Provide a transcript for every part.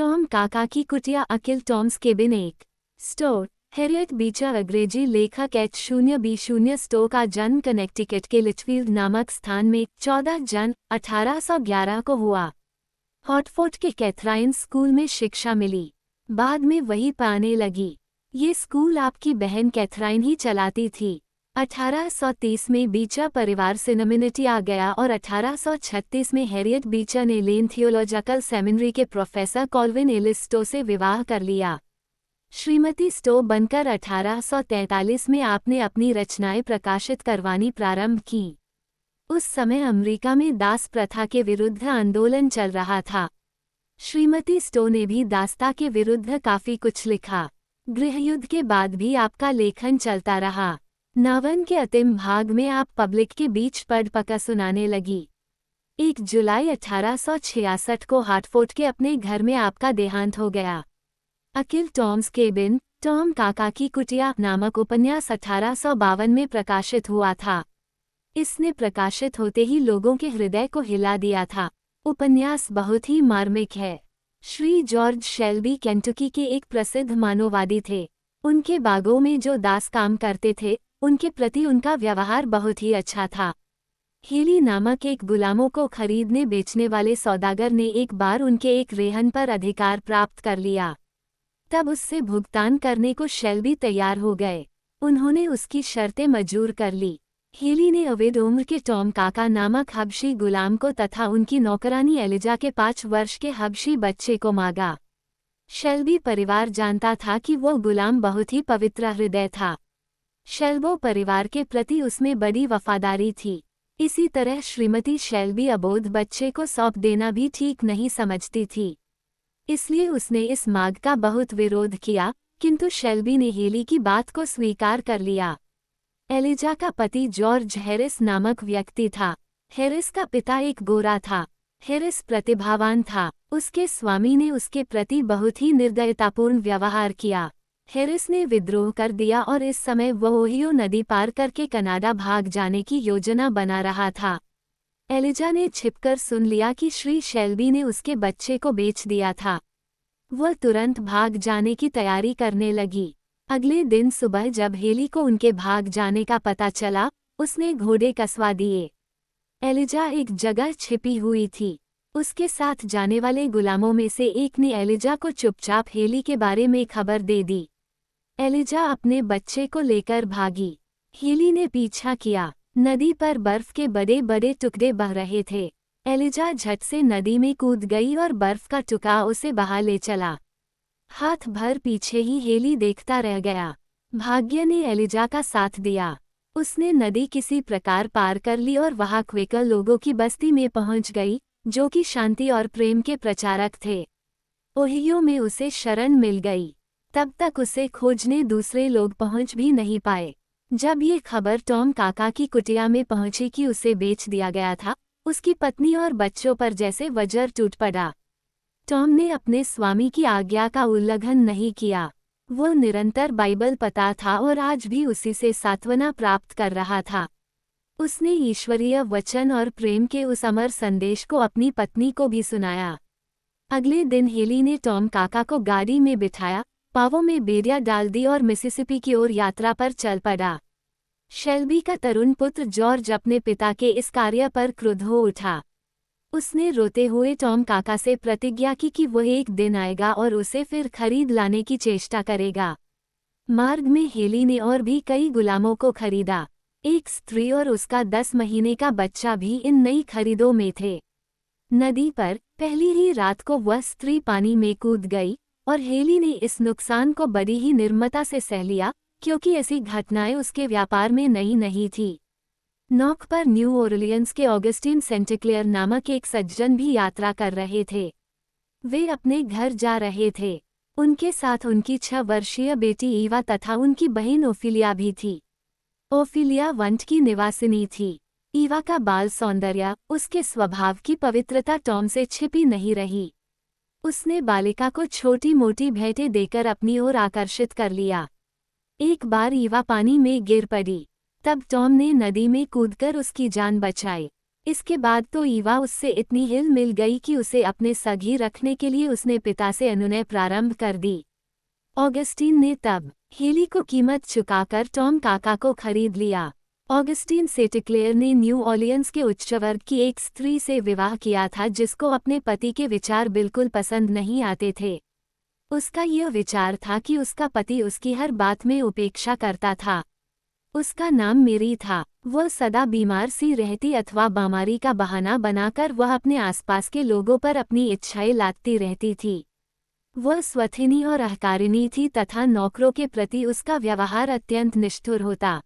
Tom काका की कुटिया अकिल टॉम्स केबिन एक स्टोर। हैरियट बीचर अंग्रेजी लेखक H0B0 स्टो का जन्म कनेक्टिकट के लिचफील्ड नामक स्थान में 14 जन 1811 को हुआ। हॉटफोर्ड के कैथराइन स्कूल में शिक्षा मिली, बाद में वही पाने लगी। ये स्कूल आपकी बहन कैथराइन ही चलाती थी। 1830 में बीचर परिवार सिनेमिनिटी आ गया और 1836 में हैरियट बीचर ने लेन थियोलॉजिकल सेमिनरी के प्रोफेसर कॉल्विन एलिस स्टो से विवाह कर लिया। श्रीमती स्टो बनकर 1843 में आपने अपनी रचनाएं प्रकाशित करवानी प्रारंभ की। उस समय अमेरिका में दास प्रथा के विरुद्ध आंदोलन चल रहा था। श्रीमती स्टो ने भी दासता के विरुद्ध काफी कुछ लिखा। गृहयुद्ध के बाद भी आपका लेखन चलता रहा। नावन के अंतिम भाग में आप पब्लिक के बीच पढ़ पका सुनाने लगी। 1 जुलाई 1866 को हार्टफोर्ड के अपने घर में आपका देहांत हो गया। अकिल टॉम्स केबिन, टॉम काका की कुटिया नामक उपन्यास 1852 में प्रकाशित हुआ था। इसने प्रकाशित होते ही लोगों के हृदय को हिला दिया था। उपन्यास बहुत ही मार्मिक है। श्री जॉर्ज शेल्बी केंटुकी के एक प्रसिद्ध मानववादी थे। उनके बागों में जो दास काम करते थे, उनके प्रति उनका व्यवहार बहुत ही अच्छा था। हेली नामक एक गुलामों को खरीदने बेचने वाले सौदागर ने एक बार उनके एक रेहन पर अधिकार प्राप्त कर लिया। तब उससे भुगतान करने को शेल्बी तैयार हो गए। उन्होंने उसकी शर्तें मंजूर कर ली। हेली ने अवैध उम्र के टॉम काका नामक हबशी गुलाम को तथा उनकी नौकरानी एलिजा के 5 वर्ष के हबशी बच्चे को मांगा। शेल्बी परिवार जानता था कि वो गुलाम बहुत ही पवित्र हृदय था। शेल्बो परिवार के प्रति उसमें बड़ी वफादारी थी। इसी तरह श्रीमती शेल्बी अबोध बच्चे को सौंप देना भी ठीक नहीं समझती थी। इसलिए उसने इस मांग का बहुत विरोध किया, किंतु शेल्बी ने हेली की बात को स्वीकार कर लिया। एलिजा का पति जॉर्ज हैरिस नामक व्यक्ति था। हैरिस का पिता एक गोरा था। हैरिस प्रतिभावान था। उसके स्वामी ने उसके प्रति बहुत ही निर्दयतापूर्ण व्यवहार किया। हैरिस ने विद्रोह कर दिया और इस समय वह ओहियो नदी पार करके कनाडा भाग जाने की योजना बना रहा था। एलिजा ने छिपकर सुन लिया कि श्री शेल्बी ने उसके बच्चे को बेच दिया था। वह तुरंत भाग जाने की तैयारी करने लगी। अगले दिन सुबह जब हेली को उनके भाग जाने का पता चला, उसने घोड़े कसवा दिए। एलिजा एक जगह छिपी हुई थी। उसके साथ जाने वाले गुलामों में से एक ने एलिजा को चुपचाप हेली के बारे में खबर दे दी। एलिजा अपने बच्चे को लेकर भागी। हेली ने पीछा किया। नदी पर बर्फ के बड़े बड़े टुकड़े बह रहे थे। एलिजा झट से नदी में कूद गई और बर्फ का टुकड़ा उसे बहा ले चला। हाथ भर पीछे ही हेली देखता रह गया। भाग्य ने एलिजा का साथ दिया। उसने नदी किसी प्रकार पार कर ली और वहां क्वेकर लोगों की बस्ती में पहुंच गई, जो कि शांति और प्रेम के प्रचारक थे। ओहियो में उसे शरण मिल गई। तब तक उसे खोजने दूसरे लोग पहुंच भी नहीं पाए। जब ये खबर टॉम काका की कुटिया में पहुंची कि उसे बेच दिया गया था, उसकी पत्नी और बच्चों पर जैसे वज्र टूट पड़ा। टॉम ने अपने स्वामी की आज्ञा का उल्लंघन नहीं किया। वह निरंतर बाइबल पढ़ता था और आज भी उसी से सांत्वना प्राप्त कर रहा था। उसने ईश्वरीय वचन और प्रेम के उस अमर संदेश को अपनी पत्नी को भी सुनाया। अगले दिन हेली ने टॉम काका को गाड़ी में बिठाया, पावों में बेड़िया डाल दी और मिसिसिपी की ओर यात्रा पर चल पड़ा। शेल्बी का तरुण पुत्र जॉर्ज अपने पिता के इस कार्य पर क्रुद्ध हो उठा। उसने रोते हुए टॉम काका से प्रतिज्ञा की कि वह एक दिन आएगा और उसे फिर खरीद लाने की चेष्टा करेगा। मार्ग में हेली ने और भी कई गुलामों को खरीदा। एक स्त्री और उसका 10 महीने का बच्चा भी इन नई खरीदों में थे। नदी पर पहली ही रात को वह स्त्री पानी में कूद गई और हेली ने इस नुकसान को बड़ी ही निर्ममता से सह लिया, क्योंकि ऐसी घटनाएं उसके व्यापार में नई नहीं थी। नौक पर न्यू ओरलियंस के ऑगस्टीन सेंट क्लेयर नामक एक सज्जन भी यात्रा कर रहे थे। वे अपने घर जा रहे थे। उनके साथ उनकी 6 वर्षीय बेटी ईवा तथा उनकी बहन ओफिलिया भी थी। ओफिलिया वंट की निवासिनी थी। ईवा का बाल सौंदर्य, उसके स्वभाव की पवित्रता टॉम से छिपी नहीं रही। उसने बालिका को छोटी मोटी भेंटें देकर अपनी ओर आकर्षित कर लिया। एक बार ईवा पानी में गिर पड़ी। तब टॉम ने नदी में कूदकर उसकी जान बचाई। इसके बाद तो ईवा उससे इतनी हिल मिल गई कि उसे अपने सगी रखने के लिए उसने पिता से अनुनय प्रारंभ कर दी। ऑगस्टीन ने तब हेली को कीमत चुकाकर टॉम काका को खरीद लिया। ऑगस्टीन सेंटिक्लेयर ने न्यू ऑर्लियंस के उच्च वर्ग की एक स्त्री से विवाह किया था जिसको अपने पति के विचार बिल्कुल पसंद नहीं आते थे। उसका यह विचार था कि उसका पति उसकी हर बात में उपेक्षा करता था। उसका नाम मेरी था। वह सदा बीमार सी रहती अथवा बीमारी का बहाना बनाकर वह अपने आसपास के लोगों पर अपनी इच्छाएं लादती रहती थी। वह स्वथिनी और अहंकारिणी थी तथा नौकरों के प्रति उसका व्यवहार अत्यंत निष्ठुर होता।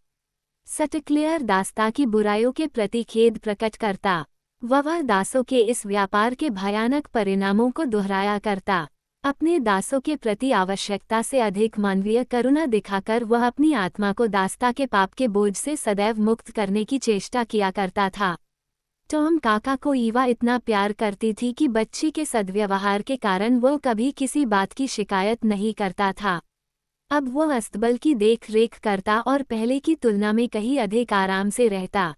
सेंटिक्लेयर दासता की बुराइयों के प्रति खेद प्रकट करता। वह दासों के इस व्यापार के भयानक परिणामों को दोहराया करता। अपने दासों के प्रति आवश्यकता से अधिक मानवीय करुणा दिखाकर वह अपनी आत्मा को दासता के पाप के बोझ से सदैव मुक्त करने की चेष्टा किया करता था। टॉम काका को ईवा इतना प्यार करती थी कि बच्ची के सद्व्यवहार के कारण वह कभी किसी बात की शिकायत नहीं करता था। अब वह अस्तबल की देख रेख करता और पहले की तुलना में कहीं अधिक आराम से रहता।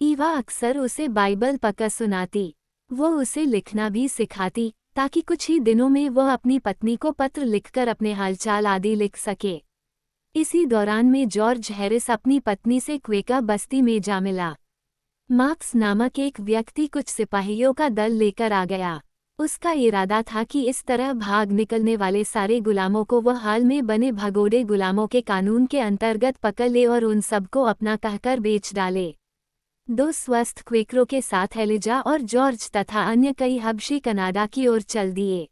ईवा अक्सर उसे बाइबल पढ़कर सुनाती। वह उसे लिखना भी सिखाती ताकि कुछ ही दिनों में वह अपनी पत्नी को पत्र लिखकर अपने हालचाल आदि लिख सके। इसी दौरान में जॉर्ज हैरिस अपनी पत्नी से क्वेका बस्ती में जा मिला। मार्क्स नामक एक व्यक्ति कुछ सिपाहियों का दल लेकर आ गया। उसका इरादा था कि इस तरह भाग निकलने वाले सारे गुलामों को वह हाल में बने भगोड़े गुलामों के कानून के अंतर्गत पकड़ ले और उन सबको अपना कहकर बेच डाले। 2 स्वस्थ क्वेकरों के साथ एलिजा और जॉर्ज तथा अन्य कई हबशी कनाडा की ओर चल दिए।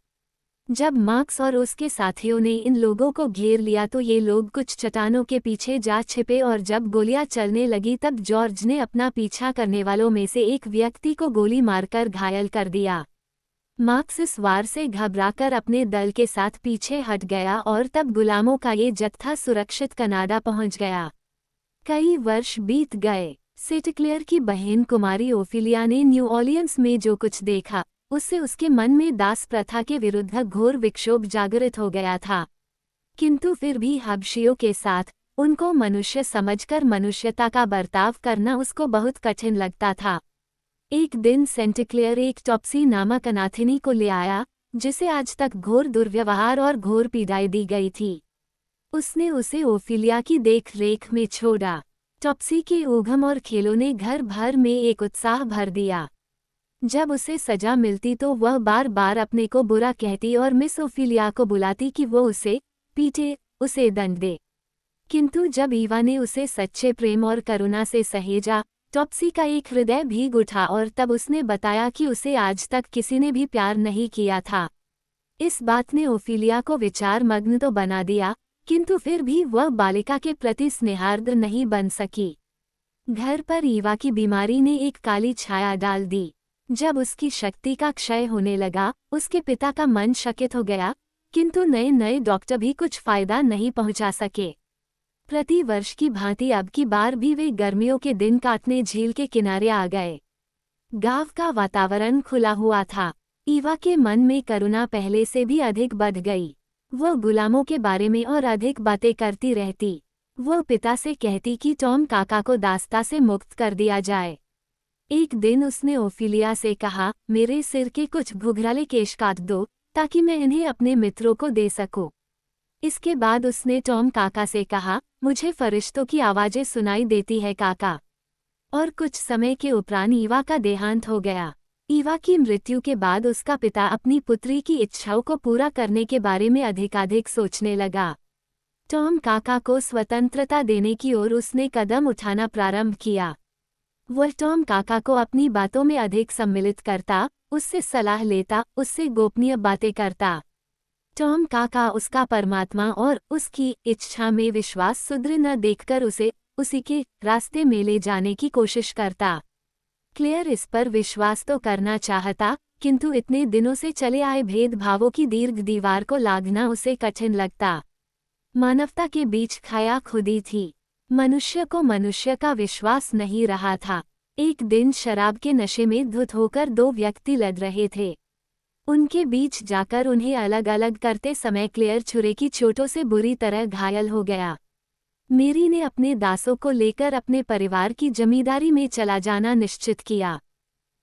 जब मार्क्स और उसके साथियों ने इन लोगों को घेर लिया तो ये लोग कुछ चट्टानों के पीछे जा छिपे और जब गोलियां चलने लगी तब जॉर्ज ने अपना पीछा करने वालों में से एक व्यक्ति को गोली मारकर घायल कर दिया। मार्क्स इस वार से घबराकर अपने दल के साथ पीछे हट गया और तब गुलामों का ये जत्था सुरक्षित कनाडा पहुंच गया। कई वर्ष बीत गए। सेंटिक्लेयर की बहन कुमारी ओफिलिया ने न्यू ऑर्लियंस में जो कुछ देखा उससे उसके मन में दास प्रथा के विरुद्ध घोर विक्षोभ जागृत हो गया था। किंतु फिर भी हबशियों के साथ उनको मनुष्य समझकर मनुष्यता का बर्ताव करना उसको बहुत कठिन लगता था। एक दिन सेंटिक्लेयर एक टॉप्सी नामक अनाथिनी को ले आया जिसे आज तक घोर दुर्व्यवहार और घोर पीड़ाई दी गई थी। उसने उसे ओफिलिया की देख रेख में छोड़ा। टॉप्सी के उद्यम और खेलों ने घर भर में एक उत्साह भर दिया। जब उसे सजा मिलती तो वह बार बार अपने को बुरा कहती और मिस ओफिलिया को बुलाती कि वो उसे पीटे, उसे दंड दे। किंतु जब ईवा ने उसे सच्चे प्रेम और करुणा से सहेजा, टॉप्सी का एक हृदय भीग उठा और तब उसने बताया कि उसे आज तक किसी ने भी प्यार नहीं किया था। इस बात ने ओफिलिया को विचार मग्न तो बना दिया, किंतु फिर भी वह बालिका के प्रति स्नेहार्द्र नहीं बन सकी। घर पर ईवा की बीमारी ने एक काली छाया डाल दी। जब उसकी शक्ति का क्षय होने लगा, उसके पिता का मन शकित हो गया, किंतु नए नए डॉक्टर भी कुछ फायदा नहीं पहुंचा सके। प्रति वर्ष की भांति अब की बार भी वे गर्मियों के दिन काटने झील के किनारे आ गए। गांव का वातावरण खुला हुआ था। ईवा के मन में करुणा पहले से भी अधिक बढ़ गई। वह गुलामों के बारे में और अधिक बातें करती रहती। वह पिता से कहती कि टॉम काका को दास्ता से मुक्त कर दिया जाए। एक दिन उसने ओफिलिया से कहा, मेरे सिर के कुछ घुघराले केश काट दो ताकि मैं इन्हें अपने मित्रों को दे सकूं। इसके बाद उसने टॉम काका से कहा, मुझे फरिश्तों की आवाजें सुनाई देती है काका। और कुछ समय के उपरांत ईवा का देहांत हो गया। ईवा की मृत्यु के बाद उसका पिता अपनी पुत्री की इच्छाओं को पूरा करने के बारे में अधिकाधिक सोचने लगा। टॉम काका को स्वतंत्रता देने की ओर उसने कदम उठाना प्रारंभ किया। वह टॉम काका को अपनी बातों में अधिक सम्मिलित करता, उससे सलाह लेता, उससे गोपनीय बातें करता। टॉम काका उसका परमात्मा और उसकी इच्छा में विश्वास सुदृढ़ न देखकर उसे उसी के रास्ते में ले जाने की कोशिश करता। क्लेयर इस पर विश्वास तो करना चाहता, किंतु इतने दिनों से चले आए भेदभावों की दीर्घ दीवार को लांघना उसे कठिन लगता। मानवता के बीच खाया खुदी थी। मनुष्य को मनुष्य का विश्वास नहीं रहा था। एक दिन शराब के नशे में धुत होकर 2 व्यक्ति लड़ रहे थे। उनके बीच जाकर उन्हें अलग अलग करते समय क्लेयर छुरे की चोटों से बुरी तरह घायल हो गया। मेरी ने अपने दासों को लेकर अपने परिवार की जमींदारी में चला जाना निश्चित किया।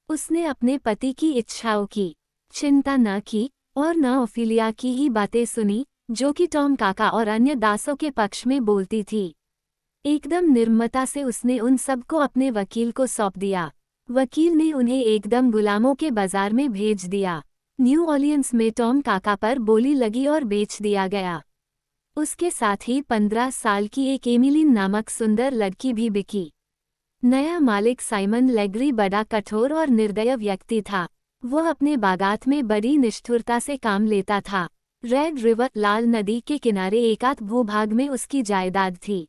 उसने अपने पति की इच्छाओं की चिंता न की और न ओफिलिया की ही बातें सुनी, जो कि टॉम काका और अन्य दासों के पक्ष में बोलती थी। एकदम निर्ममता से उसने उन सबको अपने वकील को सौंप दिया। वकील ने उन्हें एकदम गुलामों के बाजार में भेज दिया। न्यू ऑर्लियंस में टॉम काका पर बोली लगी और बेच दिया गया। उसके साथ ही 15 साल की एक एमिलीन नामक सुंदर लड़की भी बिकी। नया मालिक साइमन लेग्री बड़ा कठोर और निर्दय व्यक्ति था। वह अपने बागात में बड़ी निष्ठुरता से काम लेता था। रेड रिवर लाल नदी के किनारे एकाध भूभाग में उसकी जायदाद थी।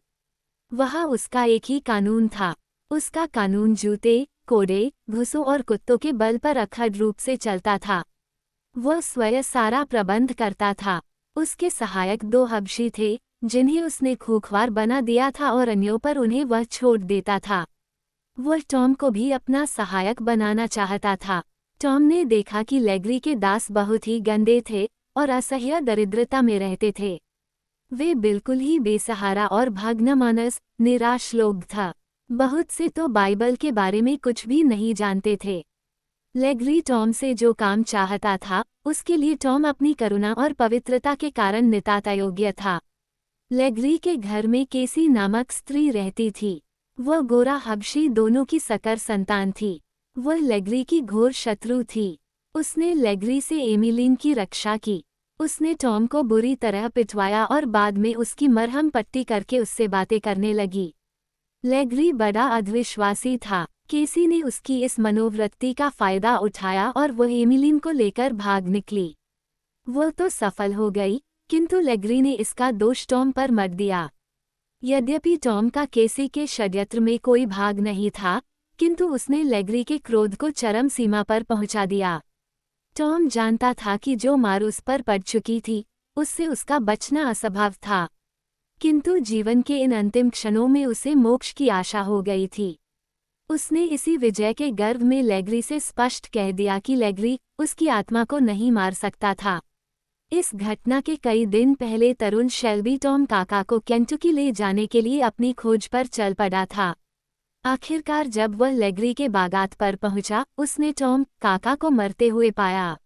वहाँ उसका एक ही कानून था। उसका कानून जूते, कोड़े, घुसों और कुत्तों के बल पर अखंड रूप से चलता था। वह स्वयं सारा प्रबंध करता था। उसके सहायक 2 हबशी थे, जिन्हें उसने खूंखार बना दिया था और अन्यों पर उन्हें वह छोड़ देता था। वह टॉम को भी अपना सहायक बनाना चाहता था। टॉम ने देखा कि लेग्री के दास बहुत ही गंदे थे और असह्य दरिद्रता में रहते थे। वे बिल्कुल ही बेसहारा और भाग्यमानस, निराश लोग था। बहुत से तो बाइबल के बारे में कुछ भी नहीं जानते थे। लेग्री टॉम से जो काम चाहता था, उसके लिए टॉम अपनी करुणा और पवित्रता के कारण नितांत अयोग्य था। लेग्री के घर में केसी नामक स्त्री रहती थी। वह गोरा हबशी दोनों की सकर संतान थी। वह लेग्री की घोर शत्रु थी। उसने लेग्री से एमिलीन की रक्षा की। उसने टॉम को बुरी तरह पिटवाया और बाद में उसकी मरहम पट्टी करके उससे बातें करने लगी। लेग्री बड़ा अविश्वासी था। केसी ने उसकी इस मनोवृत्ति का फायदा उठाया और वह एमिलीन को लेकर भाग निकली। वह तो सफल हो गई, किंतु लेग्री ने इसका दोष टॉम पर मत दिया। यद्यपि टॉम का केसी के षड्यंत्र में कोई भाग नहीं था, किंतु उसने लेग्री के क्रोध को चरम सीमा पर पहुंचा दिया। टॉम जानता था कि जो मार उस पर पड़ चुकी थी, उससे उसका बचना असंभव था, किंतु जीवन के इन अंतिम क्षणों में उसे मोक्ष की आशा हो गई थी। उसने इसी विजय के गर्व में लेग्री से स्पष्ट कह दिया कि लेग्री उसकी आत्मा को नहीं मार सकता था। इस घटना के कई दिन पहले तरुण शेल्बी टॉम काका को केंटुकी ले जाने के लिए अपनी खोज पर चल पड़ा था। आखिरकार जब वह लेग्री के बागात पर पहुंचा, उसने टॉम काका को मरते हुए पाया।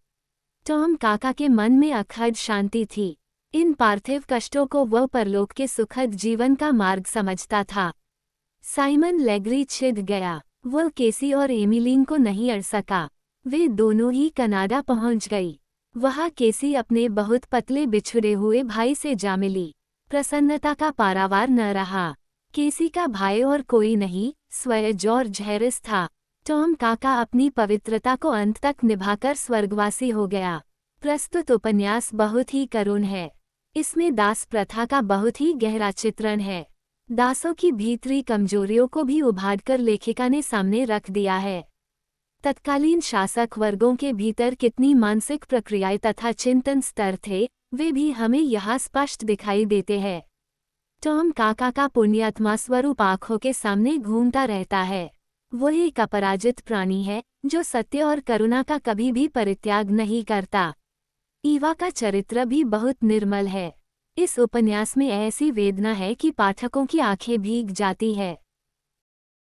टॉम काका के मन में अखंड शांति थी। इन पार्थिव कष्टों को वह परलोक के सुखद जीवन का मार्ग समझता था। साइमन लेग्री छिद गया। वह केसी और एमिलीन को नहीं अड़ सका। वे दोनों ही कनाडा पहुंच गई। वहां केसी अपने बहुत पतले बिछुड़े हुए भाई से जा मिली। प्रसन्नता का पारावार न रहा। केसी का भाई और कोई नहीं, स्वयं जॉर्ज हैरिस था। टॉम काका अपनी पवित्रता को अंत तक निभाकर स्वर्गवासी हो गया। प्रस्तुत उपन्यास बहुत ही करुण है। इसमें दास प्रथा का बहुत ही गहरा चित्रण है। दासों की भीतरी कमजोरियों को भी उभारकर लेखिका ने सामने रख दिया है। तत्कालीन शासक वर्गों के भीतर कितनी मानसिक प्रक्रियाएं तथा चिंतन स्तर थे, वे भी हमें यहाँ स्पष्ट दिखाई देते हैं। टॉम काका का पुण्यात्मा स्वरूप आँखों के सामने घूमता रहता है। वह एक अपराजित प्राणी है, जो सत्य और करुणा का कभी भी परित्याग नहीं करता। ईवा का चरित्र भी बहुत निर्मल है। इस उपन्यास में ऐसी वेदना है कि पाठकों की आंखें भीग जाती है।